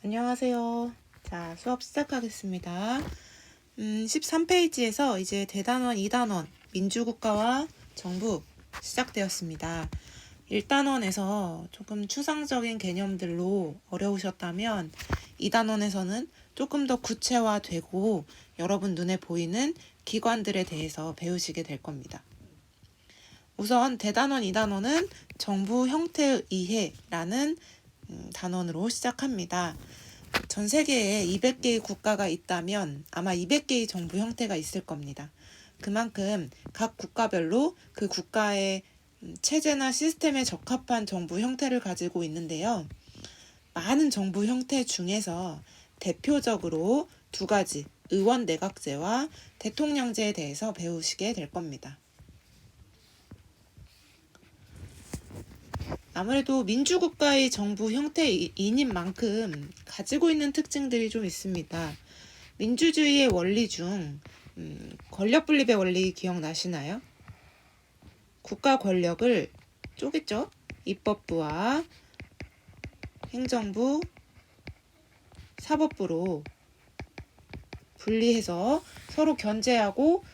안녕하세요. 자, 수업 시작하겠습니다. 13페이지에서 이제 대단원 2단원 민주국가와 정부 시작되었습니다. 1단원에서 조금 추상적인 개념들로 어려우셨다면 2단원에서는 조금 더 구체화되고 여러분 눈에 보이는 기관들에 대해서 배우시게 될 겁니다. 우선 대단원 2단원은 정부 형태의 이해라는 단원으로 시작합니다. 전 세계에 200개의 국가가 있다면 아마 200개의 정부 형태가 있을 겁니다. 그만큼 각 국가별로 그 국가의 체제나 시스템에 적합한 정부 형태를 가지고 있는데요. 많은 정부 형태 중에서 대표적으로 두 가지, 의원 내각제와 대통령제에 대해서 배우시게 될 겁니다. 아무래도 민주국가의 정부 형태인 만큼 가지고 있는 특징들이 좀 있습니다. 민주주의의 원리 중 권력 분립의 원리 기억나시나요? 국가 권력을 쪼갰죠? 입법부와 행정부, 사법부로 분리해서 서로 견제하고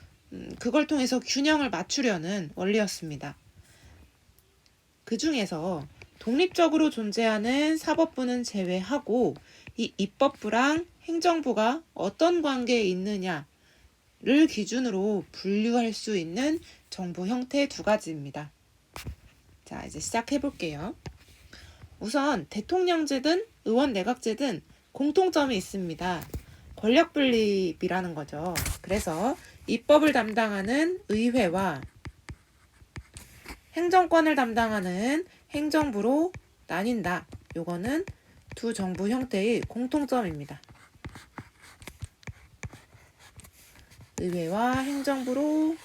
그걸 통해서 균형을 맞추려는 원리였습니다. 그 중에서 독립적으로 존재하는 사법부는 제외하고 이 입법부랑 행정부가 어떤 관계에 있느냐를 기준으로 분류할 수 있는 정부 형태 두 가지입니다. 자, 이제 시작해 볼게요. 우선 대통령제든 의원 내각제든 공통점이 있습니다. 권력 분립이라는 거죠. 그래서 입법을 담당하는 의회와 행정권을 담당하는 행정부로 나뉜다. 요거는 두 정부 형태의 공통점입니다. 의회와 행정부로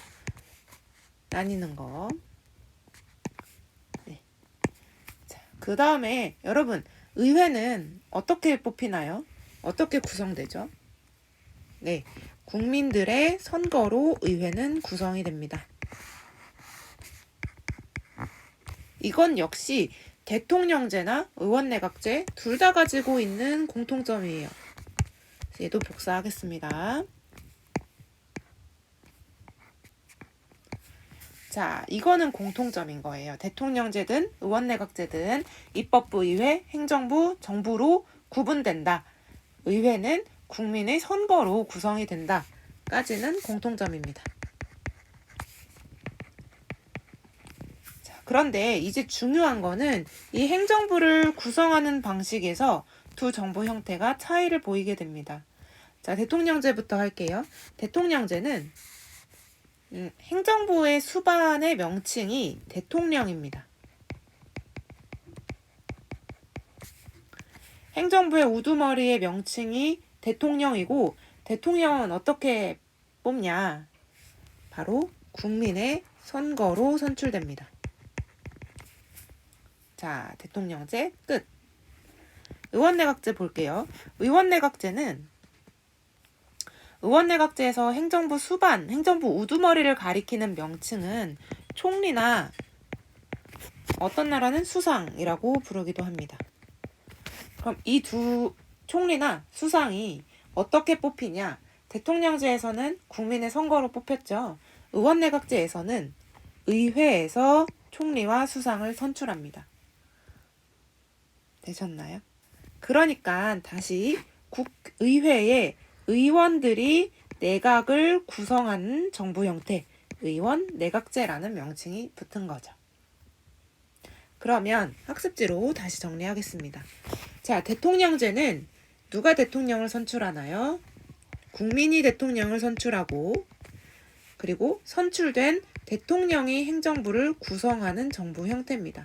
나뉘는 거. 네. 자, 그 다음에 여러분, 의회는 어떻게 뽑히나요? 어떻게 구성되죠? 네, 국민들의 선거로 의회는 구성이 됩니다. 이건 역시 대통령제나 의원내각제 둘 다 가지고 있는 공통점이에요. 얘도 복사하겠습니다. 자, 이거는 공통점인 거예요. 대통령제든 의원내각제든 입법부, 의회, 행정부, 정부로 구분된다. 의회는 국민의 선거로 구성이 된다. 까지는 공통점입니다. 그런데 이제 중요한 거는 이 행정부를 구성하는 방식에서 두 정부 형태가 차이를 보이게 됩니다. 자, 대통령제부터 할게요. 대통령제는 행정부의 수반의 명칭이 대통령입니다. 행정부의 우두머리의 명칭이 대통령이고 대통령은 어떻게 뽑냐? 바로 국민의 선거로 선출됩니다. 자, 대통령제 끝. 의원내각제 볼게요. 의원내각제에서 행정부 수반, 행정부 우두머리를 가리키는 명칭은 총리나 어떤 나라는 수상이라고 부르기도 합니다. 그럼 이 두 총리나 수상이 어떻게 뽑히냐? 대통령제에서는 국민의 선거로 뽑혔죠. 의원내각제에서는 의회에서 총리와 수상을 선출합니다. 되셨나요? 그러니까 다시 국의회에 의원들이 내각을 구성하는 정부 형태, 의원 내각제라는 명칭이 붙은 거죠. 그러면 학습지로 다시 정리하겠습니다. 자, 대통령제는 누가 대통령을 선출하나요? 국민이 대통령을 선출하고 그리고 선출된 대통령이 행정부를 구성하는 정부 형태입니다.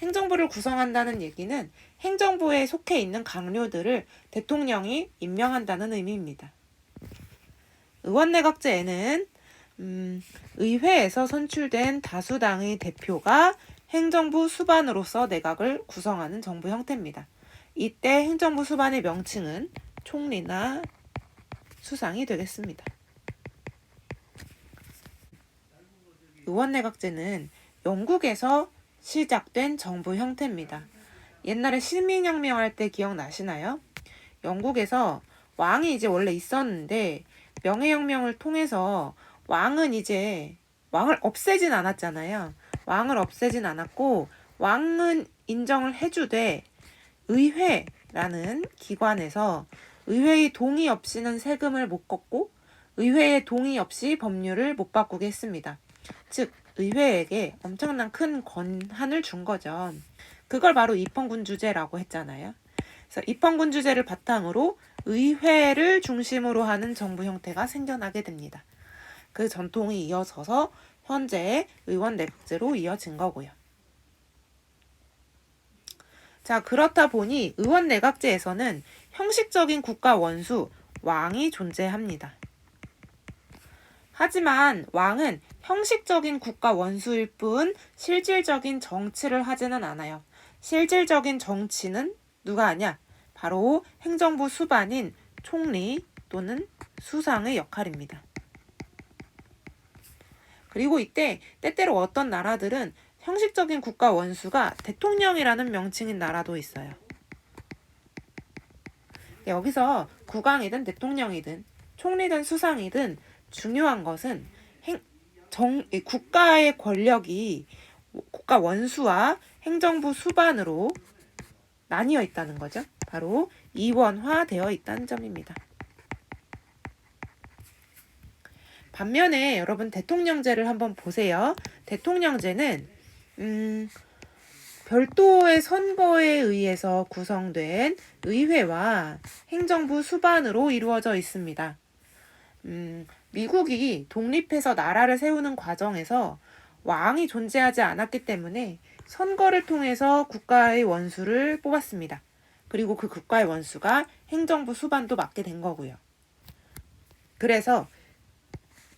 행정부를 구성한다는 얘기는 행정부에 속해 있는 강요들을 대통령이 임명한다는 의미입니다. 의원내각제에는 의회에서 선출된 다수당의 대표가 행정부 수반으로서 내각을 구성하는 정부 형태입니다. 이때 행정부 수반의 명칭은 총리나 수상이 되겠습니다. 의원내각제는 영국에서 시작된 정부 형태입니다. 옛날에 시민혁명 할 때 기억나시나요? 영국에서 왕이 이제 원래 있었는데 명예혁명을 통해서 왕을 없애진 않았잖아요. 왕을 없애진 않았고 왕은 인정을 해주되 의회라는 기관에서 의회의 동의 없이는 세금을 못 걷고 의회의 동의 없이 법률을 못 바꾸게 했습니다. 즉 의회에게 엄청난 큰 권한을 준 거죠. 그걸 바로 입헌군주제라고 했잖아요. 그래서 입헌군주제를 바탕으로 의회를 중심으로 하는 정부 형태가 생겨나게 됩니다. 그 전통이 이어져서 현재의 의원 내각제로 이어진 거고요. 자, 그렇다 보니 의원 내각제에서는 형식적인 국가 원수, 왕이 존재합니다. 하지만 왕은 형식적인 국가 원수일 뿐 실질적인 정치를 하지는 않아요. 실질적인 정치는 누가 하냐? 바로 행정부 수반인 총리 또는 수상의 역할입니다. 그리고 이때 때때로 어떤 나라들은 형식적인 국가 원수가 대통령이라는 명칭인 나라도 있어요. 여기서 국왕이든 대통령이든 총리든 수상이든 중요한 것은 국가의 권력이 국가 원수와 행정부 수반으로 나뉘어 있다는 거죠. 바로 이원화되어 있다는 점입니다. 반면에 여러분 대통령제를 한번 보세요. 대통령제는 별도의 선거에 의해서 구성된 의회와 행정부 수반으로 이루어져 있습니다. 미국이 독립해서 나라를 세우는 과정에서 왕이 존재하지 않았기 때문에 선거를 통해서 국가의 원수를 뽑았습니다. 그리고 그 국가의 원수가 행정부 수반도 맡게 된 거고요. 그래서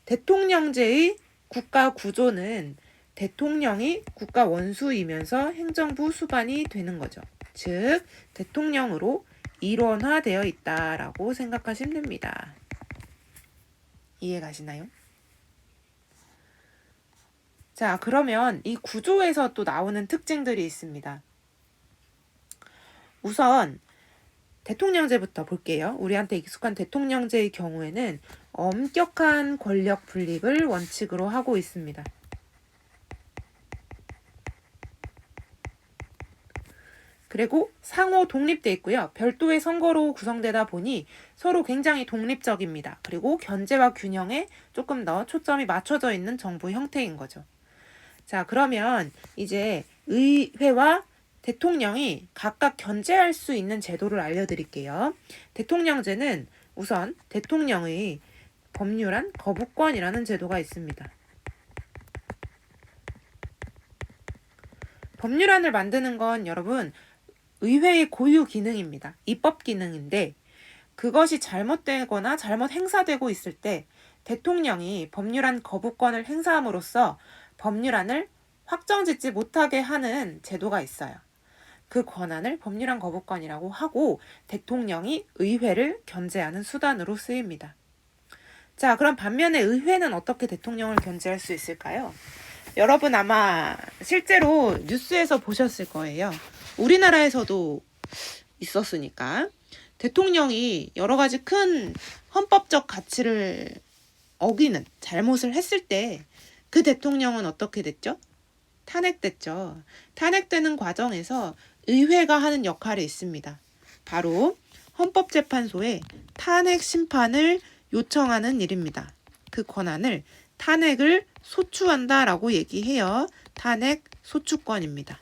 대통령제의 국가 구조는 대통령이 국가 원수이면서 행정부 수반이 되는 거죠. 즉, 대통령으로 일원화되어 있다라고 생각하시면 됩니다. 이해 가시나요? 자, 그러면 이 구조에서 또 나오는 특징들이 있습니다. 우선 대통령제부터 볼게요. 우리한테 익숙한 대통령제의 경우에는 엄격한 권력 분립을 원칙으로 하고 있습니다. 그리고 상호 독립돼 있고요. 별도의 선거로 구성되다 보니 서로 굉장히 독립적입니다. 그리고 견제와 균형에 조금 더 초점이 맞춰져 있는 정부 형태인 거죠. 자, 그러면 이제 의회와 대통령이 각각 견제할 수 있는 제도를 알려드릴게요. 대통령제는 우선 대통령의 법률안 거부권이라는 제도가 있습니다. 법률안을 만드는 건 여러분 의회의 고유 기능입니다. 입법 기능인데 그것이 잘못되거나 잘못 행사되고 있을 때 대통령이 법률안 거부권을 행사함으로써 법률안을 확정짓지 못하게 하는 제도가 있어요. 그 권한을 법률안 거부권이라고 하고 대통령이 의회를 견제하는 수단으로 쓰입니다. 자, 그럼 반면에 의회는 어떻게 대통령을 견제할 수 있을까요? 여러분 아마 실제로 뉴스에서 보셨을 거예요. 우리나라에서도 있었으니까 대통령이 여러 가지 큰 헌법적 가치를 어기는 잘못을 했을 때 그 대통령은 어떻게 됐죠? 탄핵됐죠. 탄핵되는 과정에서 의회가 하는 역할이 있습니다. 바로 헌법재판소에 탄핵 심판을 요청하는 일입니다. 그 권한을 탄핵을 소추한다라고 얘기해요. 탄핵 소추권입니다.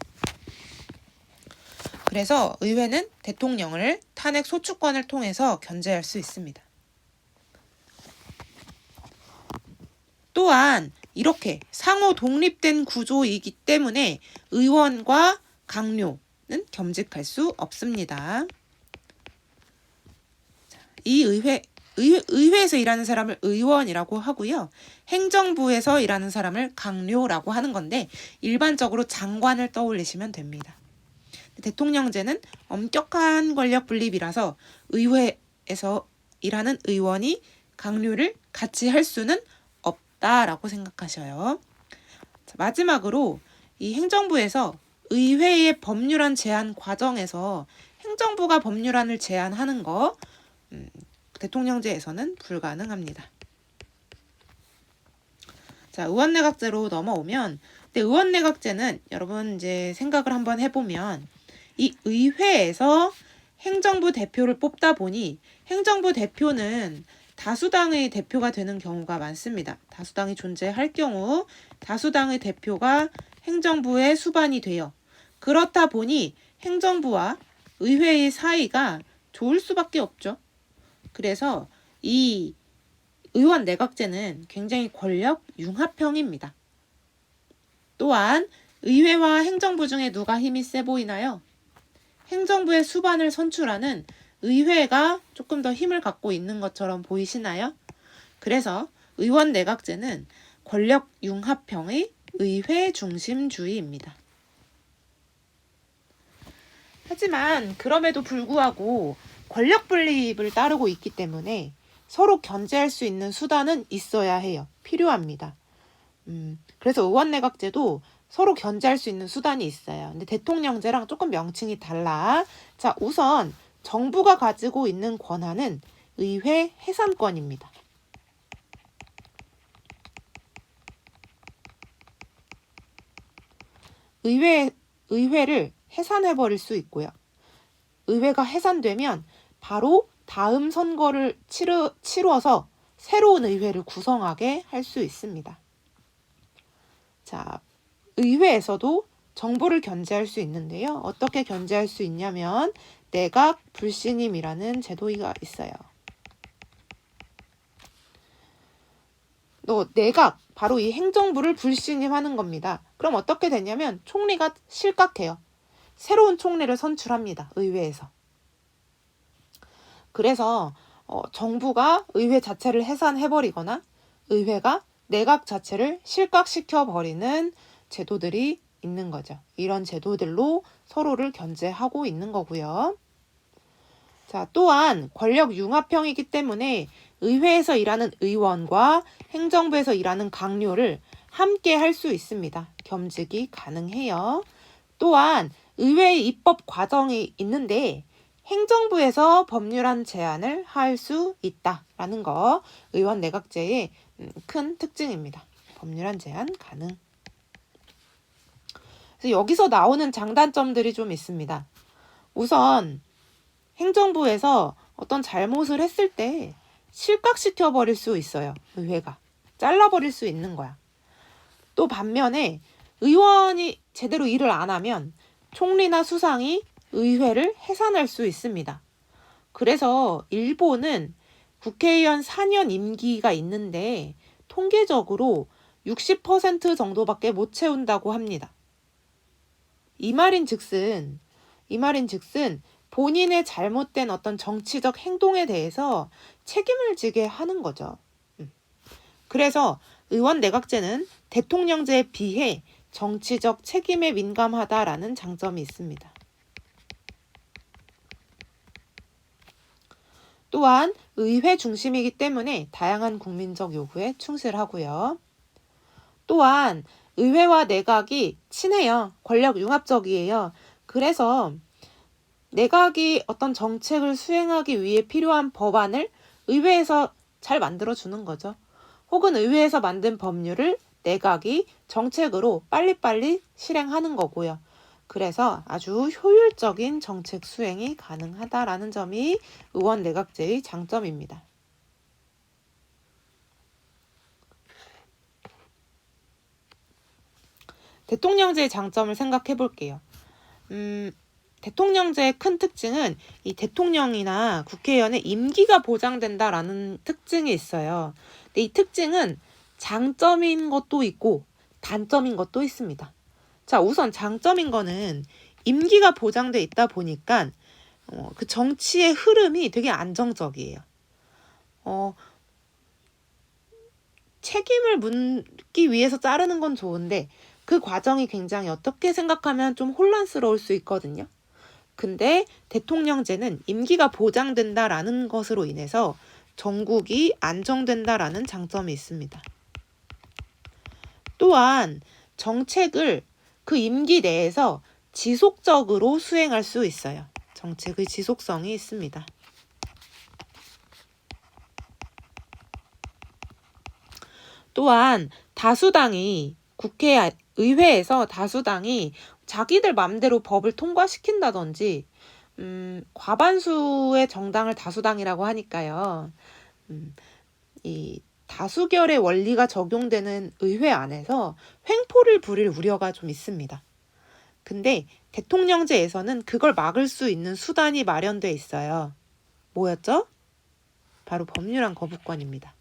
그래서 의회는 대통령을 탄핵 소추권을 통해서 견제할 수 있습니다. 또한 이렇게 상호 독립된 구조이기 때문에 의원과 강요는 겸직할 수 없습니다. 이 의회에서 일하는 사람을 의원이라고 하고요. 행정부에서 일하는 사람을 강요라고 하는 건데 일반적으로 장관을 떠올리시면 됩니다. 대통령제는 엄격한 권력 분립이라서 의회에서 일하는 의원이 강요를 같이 할 수는 없다라고 생각하셔요. 자, 마지막으로 이 행정부에서 의회의 법률안 제안 과정에서 행정부가 법률안을 제안하는 거 대통령제에서는 불가능합니다. 자, 의원내각제로 넘어오면, 근데 의원내각제는 여러분 이제 생각을 한번 해보면 이 의회에서 행정부 대표를 뽑다 보니 행정부 대표는 다수당의 대표가 되는 경우가 많습니다. 다수당이 존재할 경우 다수당의 대표가 행정부의 수반이 돼요. 그렇다 보니 행정부와 의회의 사이가 좋을 수밖에 없죠. 그래서 이 의원 내각제는 굉장히 권력 융합형입니다. 또한 의회와 행정부 중에 누가 힘이 세 보이나요? 행정부의 수반을 선출하는 의회가 조금 더 힘을 갖고 있는 것처럼 보이시나요? 그래서 의원 내각제는 권력 융합형의 의회 중심주의입니다. 하지만 그럼에도 불구하고 권력 분립을 따르고 있기 때문에 서로 견제할 수 있는 수단은 있어야 해요. 필요합니다. 그래서 의원 내각제도 서로 견제할 수 있는 수단이 있어요. 근데 대통령제랑 조금 명칭이 달라. 자, 우선 정부가 가지고 있는 권한은 의회 해산권입니다. 의회를 해산해버릴 수 있고요. 의회가 해산되면 바로 다음 선거를 치러서 새로운 의회를 구성하게 할 수 있습니다. 자, 의회에서도 정부를 견제할 수 있는데요. 어떻게 견제할 수 있냐면 내각 불신임이라는 제도가 있어요. 내각, 바로 이 행정부를 불신임하는 겁니다. 그럼 어떻게 되냐면 총리가 실각해요. 새로운 총리를 선출합니다. 의회에서. 그래서 정부가 의회 자체를 해산해버리거나 의회가 내각 자체를 실각시켜버리는 제도들이 있는 거죠. 이런 제도들로 서로를 견제하고 있는 거고요. 자, 또한 권력 융합형이기 때문에 의회에서 일하는 의원과 행정부에서 일하는 강요를 함께 할 수 있습니다. 겸직이 가능해요. 또한 의회의 입법 과정이 있는데 행정부에서 법률안 제안을 할 수 있다라는 거 의원 내각제의 큰 특징입니다. 법률안 제안 가능. 그래서 여기서 나오는 장단점들이 좀 있습니다. 우선 행정부에서 어떤 잘못을 했을 때 실각시켜버릴 수 있어요. 의회가. 잘라버릴 수 있는 거야. 또 반면에 의원이 제대로 일을 안 하면 총리나 수상이 의회를 해산할 수 있습니다. 그래서 일본은 국회의원 4년 임기가 있는데 통계적으로 60% 정도밖에 못 채운다고 합니다. 이 말인 즉슨 본인의 잘못된 어떤 정치적 행동에 대해서 책임을 지게 하는 거죠. 그래서 의원 내각제는 대통령제에 비해 정치적 책임에 민감하다라는 장점이 있습니다. 또한 의회 중심이기 때문에 다양한 국민적 요구에 충실하고요. 또한 의회와 내각이 친해요. 권력 융합적이에요. 그래서 내각이 어떤 정책을 수행하기 위해 필요한 법안을 의회에서 잘 만들어주는 거죠. 혹은 의회에서 만든 법률을 내각이 정책으로 빨리빨리 실행하는 거고요. 그래서 아주 효율적인 정책 수행이 가능하다라는 점이 의원 내각제의 장점입니다. 대통령제의 장점을 생각해 볼게요. 대통령제의 큰 특징은 이 대통령이나 국회의원의 임기가 보장된다라는 특징이 있어요. 근데 이 특징은 장점인 것도 있고 단점인 것도 있습니다. 자, 우선 장점인 거는 임기가 보장돼 있다 보니까 그 정치의 흐름이 되게 안정적이에요. 책임을 묻기 위해서 자르는 건 좋은데 그 과정이 굉장히 어떻게 생각하면 좀 혼란스러울 수 있거든요. 근데 대통령제는 임기가 보장된다라는 것으로 인해서 정국이 안정된다라는 장점이 있습니다. 또한 정책을 그 임기 내에서 지속적으로 수행할 수 있어요. 정책의 지속성이 있습니다. 또한 다수당이 의회에서 다수당이 자기들 맘대로 법을 통과시킨다든지 과반수의 정당을 다수당이라고 하니까요. 이 다수결의 원리가 적용되는 의회 안에서 횡포를 부릴 우려가 좀 있습니다. 근데 대통령제에서는 그걸 막을 수 있는 수단이 마련돼 있어요. 뭐였죠? 바로 법률안 거부권입니다.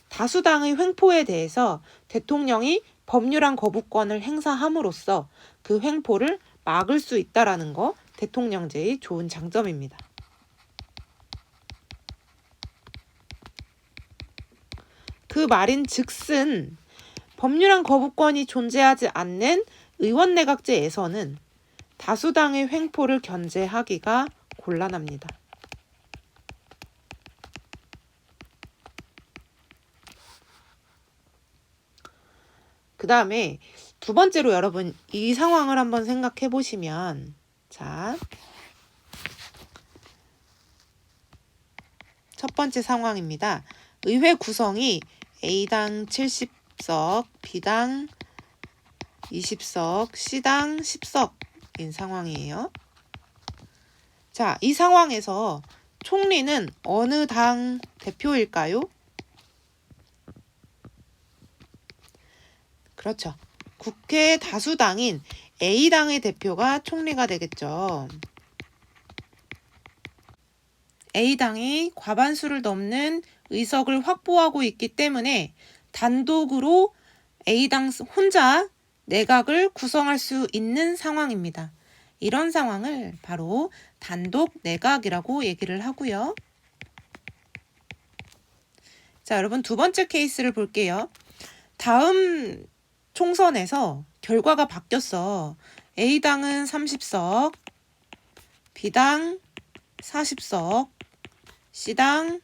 다수당의 횡포에 대해서 대통령이 법률안 거부권을 행사함으로써 그 횡포를 막을 수 있다라는 거 대통령제의 좋은 장점입니다. 그 말인 즉슨 법률안 거부권이 존재하지 않는 의원내각제에서는 다수당의 횡포를 견제하기가 곤란합니다. 그 다음에 두 번째로 여러분 이 상황을 한번 생각해 보시면 자, 첫 번째 상황입니다. 의회 구성이 A당 70석, B당 20석, C당 10석인 상황이에요. 자, 이 상황에서 총리는 어느 당 대표일까요? 그렇죠. 국회 다수당인 A당의 대표가 총리가 되겠죠. A당이 과반수를 넘는 의석을 확보하고 있기 때문에 단독으로 A당 혼자 내각을 구성할 수 있는 상황입니다. 이런 상황을 바로 단독 내각이라고 얘기를 하고요. 자, 여러분 두 번째 케이스를 볼게요. 다음 총선에서 결과가 바뀌었어. A당은 30석, B당 40석, C당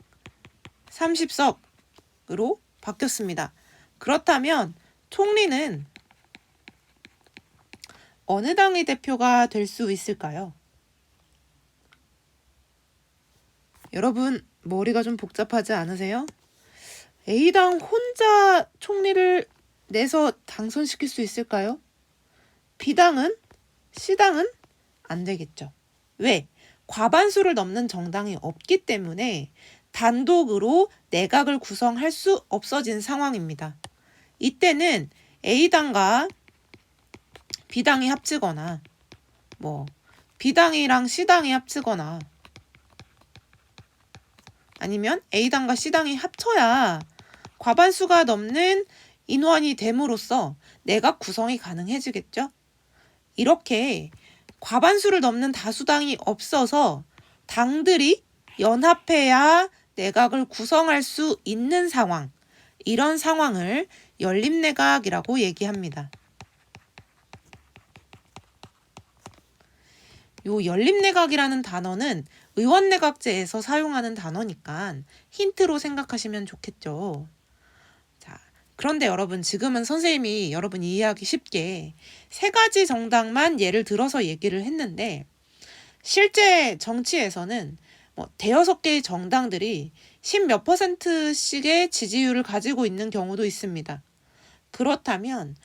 30석으로 바뀌었습니다. 그렇다면 총리는 어느 당의 대표가 될 수 있을까요? 여러분 머리가 좀 복잡하지 않으세요? A당 혼자 총리를 내서 당선시킬 수 있을까요? B당은? C당은? 안 되겠죠. 왜? 과반수를 넘는 정당이 없기 때문에 단독으로 내각을 구성할 수 없어진 상황입니다. 이때는 A당과 B당이 합치거나 B당이랑 C당이 합치거나 아니면 A당과 C당이 합쳐야 과반수가 넘는 인원이 됨으로써 내각 구성이 가능해지겠죠. 이렇게 과반수를 넘는 다수당이 없어서 당들이 연합해야 내각을 구성할 수 있는 상황, 이런 상황을 연립내각이라고 얘기합니다. 요 연립내각이라는 단어는 의원내각제에서 사용하는 단어니까 힌트로 생각하시면 좋겠죠. 자, 그런데 여러분 지금은 선생님이 여러분 이해하기 쉽게 세 가지 정당만 예를 들어서 얘기를 했는데 실제 정치에서는 대여섯 개의 정당들이 10몇 %씩의 지지율을 가지고 있는 경우도 있습니다. 그렇다면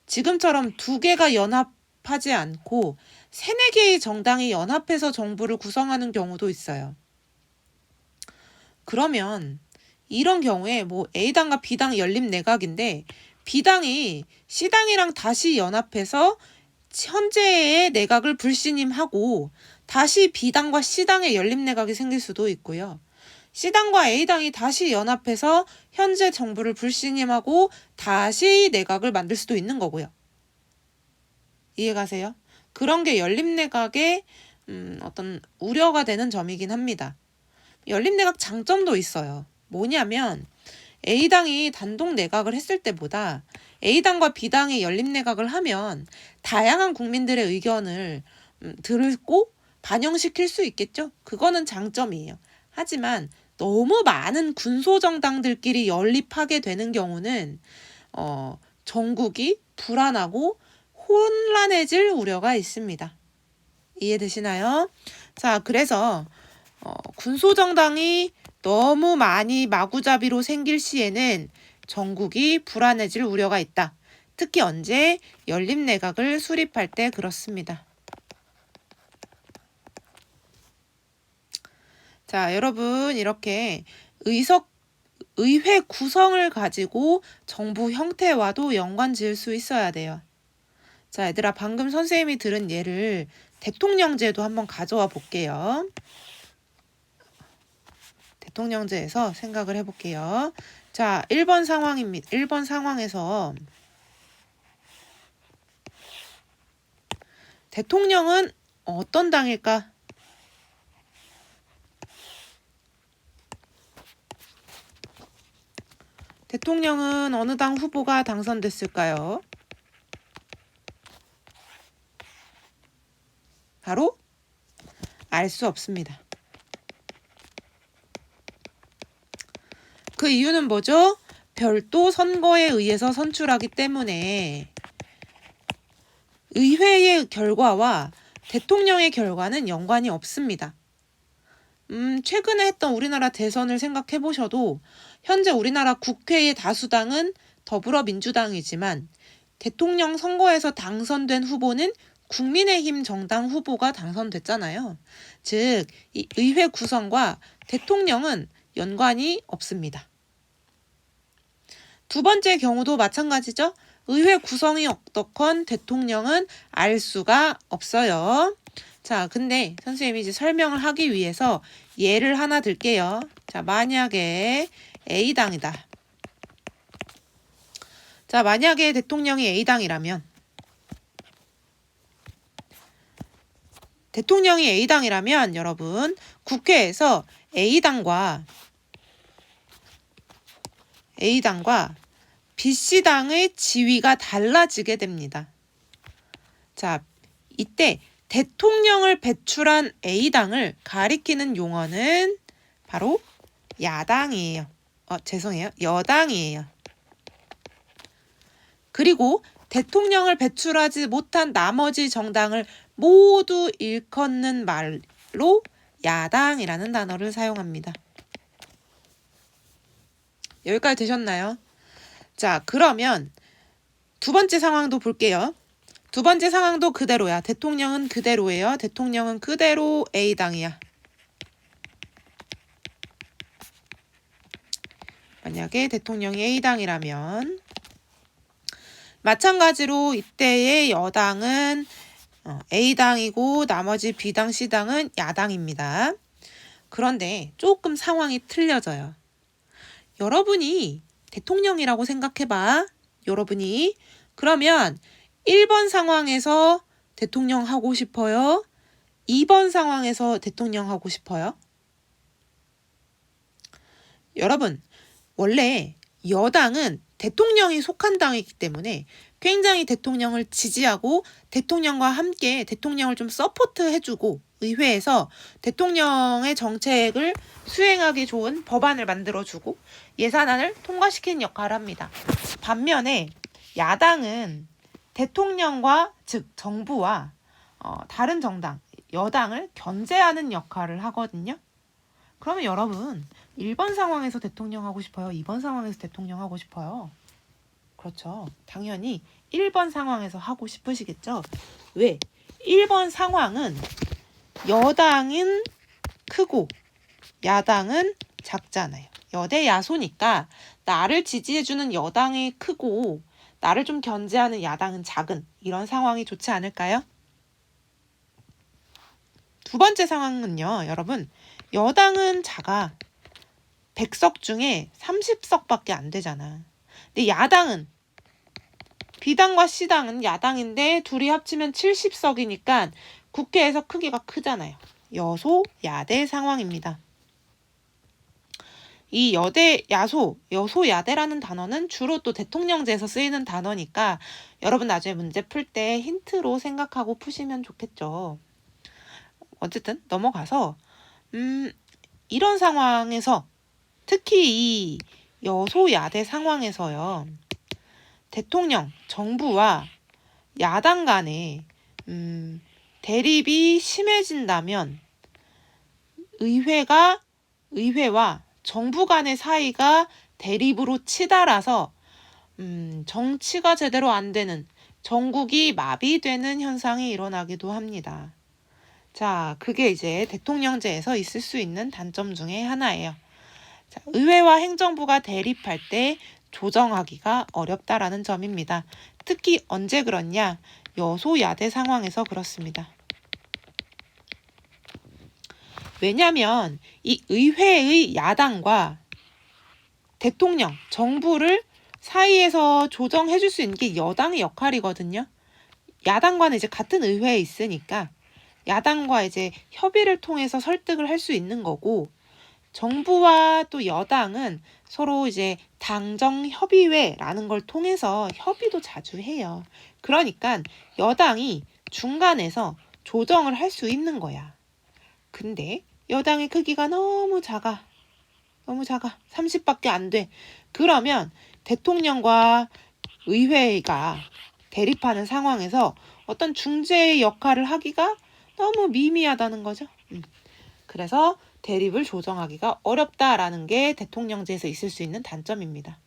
지금처럼 두 개가 연합하지 않고 3, 4개의 정당이 연합해서 정부를 구성하는 경우도 있어요. 그러면 이런 경우에 A당과 B당 연립내각인데 B당이 C당이랑 다시 연합해서 현재의 내각을 불신임하고 다시 B당과 C당의 연립내각이 생길 수도 있고요. C당과 A당이 다시 연합해서 현재 정부를 불신임하고 다시 내각을 만들 수도 있는 거고요. 이해가세요? 그런 게 연립내각의 어떤 우려가 되는 점이긴 합니다. 연립내각 장점도 있어요. 뭐냐면 A당이 단독 내각을 했을 때보다 A당과 B당이 연립내각을 하면 다양한 국민들의 의견을 듣고 반영시킬 수 있겠죠. 그거는 장점이에요. 하지만 너무 많은 군소정당들끼리 연립하게 되는 경우는 전국이 불안하고 혼란해질 우려가 있습니다. 이해되시나요? 자, 그래서 군소정당이 너무 많이 마구잡이로 생길 시에는 전국이 불안해질 우려가 있다. 특히 언제? 연립내각을 수립할 때 그렇습니다. 자, 여러분 이렇게 의회 구성을 가지고 정부 형태와도 연관 지을 수 있어야 돼요. 자, 얘들아 방금 선생님이 들은 예를 대통령제도 한번 가져와 볼게요. 대통령제에서 생각을 해볼게요. 자, 1번 상황입니다. 1번 상황에서 대통령은 어떤 당일까? 대통령은 어느 당 후보가 당선됐을까요? 바로 알 수 없습니다. 그 이유는 뭐죠? 별도 선거에 의해서 선출하기 때문에 의회의 결과와 대통령의 결과는 연관이 없습니다. 최근에 했던 우리나라 대선을 생각해 보셔도 현재 우리나라 국회의 다수당은 더불어민주당이지만 대통령 선거에서 당선된 후보는 국민의힘 정당 후보가 당선됐잖아요. 즉, 이 의회 구성과 대통령은 연관이 없습니다. 두 번째 경우도 마찬가지죠. 의회 구성이 어떻건 대통령은 알 수가 없어요. 자, 근데 선생님이 이제 설명을 하기 위해서 예를 하나 들게요. 자, 만약에 A당이다. 자, 만약에 대통령이 A당이라면 여러분 국회에서 A당과 B씨당의 지위가 달라지게 됩니다. 자, 이때 대통령을 배출한 A당을 가리키는 용어는 바로 야당이에요. 여당이에요. 그리고 대통령을 배출하지 못한 나머지 정당을 모두 일컫는 말로 야당이라는 단어를 사용합니다. 여기까지 되셨나요? 자, 그러면 두 번째 상황도 볼게요. 두 번째 상황도 그대로야. 대통령은 그대로예요. 대통령은 그대로 A당이야. 만약에 대통령이 A당이라면 마찬가지로 이때의 여당은 A당이고 나머지 B당, C당은 야당입니다. 그런데 조금 상황이 틀려져요. 여러분이 대통령이라고 생각해봐. 여러분이. 그러면 1번 상황에서 대통령 하고 싶어요? 2번 상황에서 대통령 하고 싶어요? 여러분, 원래 여당은 대통령이 속한 당이기 때문에 굉장히 대통령을 지지하고 대통령과 함께 대통령을 좀 서포트해주고 의회에서 대통령의 정책을 수행하기 좋은 법안을 만들어주고 예산안을 통과시키는 역할을 합니다. 반면에 야당은 대통령과 즉 정부와 다른 정당, 여당을 견제하는 역할을 하거든요. 그러면 여러분 1번 상황에서 대통령 하고 싶어요? 2번 상황에서 대통령 하고 싶어요? 그렇죠. 당연히 1번 상황에서 하고 싶으시겠죠? 왜? 1번 상황은 여당은 크고 야당은 작잖아요. 여대 야소니까 나를 지지해주는 여당이 크고 나를 좀 견제하는 야당은 작은 이런 상황이 좋지 않을까요? 두 번째 상황은요. 여러분 여당은 작아. 100석 중에 30석밖에 안 되잖아. 근데 야당은 B당과 C당은 야당인데 둘이 합치면 70석이니까 국회에서 크기가 크잖아요. 여소야대 상황입니다. 이 여소야대라는 단어는 주로 또 대통령제에서 쓰이는 단어니까 여러분 나중에 문제 풀 때 힌트로 생각하고 푸시면 좋겠죠. 어쨌든 넘어가서 이런 상황에서 특히 이 여소야대 상황에서요. 대통령, 정부와 야당 간에 대립이 심해진다면 의회와 정부 간의 사이가 대립으로 치달아서 정치가 제대로 안 되는, 정국이 마비되는 현상이 일어나기도 합니다. 자, 그게 이제 대통령제에서 있을 수 있는 단점 중에 하나예요. 자, 의회와 행정부가 대립할 때 조정하기가 어렵다라는 점입니다. 특히 언제 그렇냐? 여소야대 상황에서 그렇습니다. 왜냐하면 이 의회의 야당과 대통령, 정부를 사이에서 조정해 줄 수 있는 게 여당의 역할이거든요. 야당과는 이제 같은 의회에 있으니까 야당과 이제 협의를 통해서 설득을 할 수 있는 거고, 정부와 또 여당은 서로 이제 당정협의회라는 걸 통해서 협의도 자주 해요. 그러니까 여당이 중간에서 조정을 할 수 있는 거야. 근데 여당의 크기가 너무 작아. 30밖에 안 돼. 그러면 대통령과 의회가 대립하는 상황에서 어떤 중재의 역할을 하기가 너무 미미하다는 거죠. 그래서 대립을 조정하기가 어렵다라는 게 대통령제에서 있을 수 있는 단점입니다.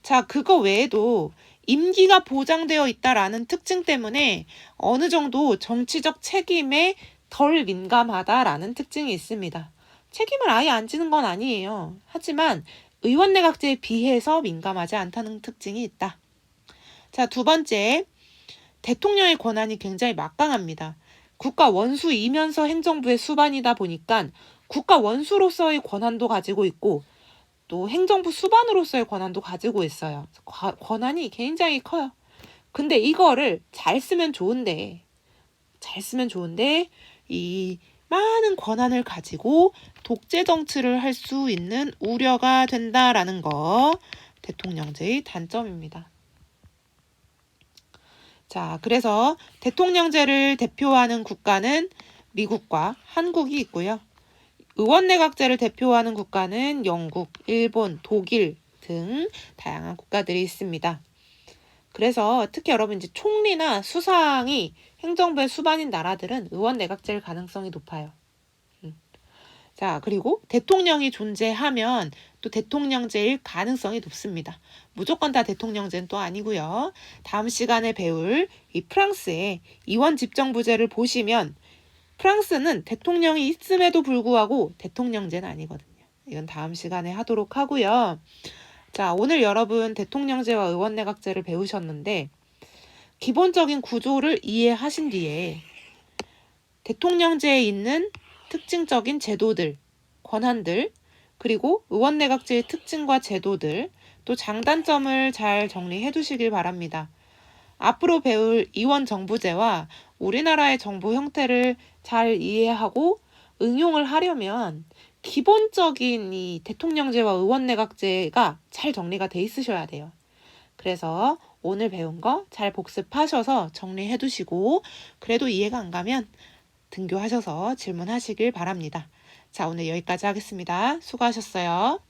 자, 그거 외에도 임기가 보장되어 있다라는 특징 때문에 어느 정도 정치적 책임에 덜 민감하다라는 특징이 있습니다. 책임을 아예 안 지는 건 아니에요. 하지만 의원내각제에 비해서 민감하지 않다는 특징이 있다. 자, 두 번째, 대통령의 권한이 굉장히 막강합니다. 국가 원수이면서 행정부의 수반이다 보니까 국가 원수로서의 권한도 가지고 있고 또 행정부 수반으로서의 권한도 가지고 있어요. 권한이 굉장히 커요. 근데 이거를 잘 쓰면 좋은데 이 많은 권한을 가지고 독재 정치를 할 수 있는 우려가 된다라는 거, 대통령제의 단점입니다. 자, 그래서 대통령제를 대표하는 국가는 미국과 한국이 있고요. 의원내각제를 대표하는 국가는 영국, 일본, 독일 등 다양한 국가들이 있습니다. 그래서 특히 여러분 이제 총리나 수상이 행정부의 수반인 나라들은 의원내각제일 가능성이 높아요. 자, 그리고 대통령이 존재하면 또 대통령제일 가능성이 높습니다. 무조건 다 대통령제는 또 아니고요. 다음 시간에 배울 이 프랑스의 이원 집정부제를 보시면 프랑스는 대통령이 있음에도 불구하고 대통령제는 아니거든요. 이건 다음 시간에 하도록 하고요. 자, 오늘 여러분 대통령제와 의원내각제를 배우셨는데 기본적인 구조를 이해하신 뒤에 대통령제에 있는 특징적인 제도들, 권한들, 그리고 의원내각제의 특징과 제도들, 또 장단점을 잘 정리해 두시길 바랍니다. 앞으로 배울 이원정부제와 우리나라의 정부 형태를 잘 이해하고 응용을 하려면 기본적인 이 대통령제와 의원내각제가 잘 정리가 돼 있으셔야 돼요. 그래서 오늘 배운 거 잘 복습하셔서 정리해 두시고 그래도 이해가 안 가면 등교하셔서 질문하시길 바랍니다. 자, 오늘 여기까지 하겠습니다. 수고하셨어요.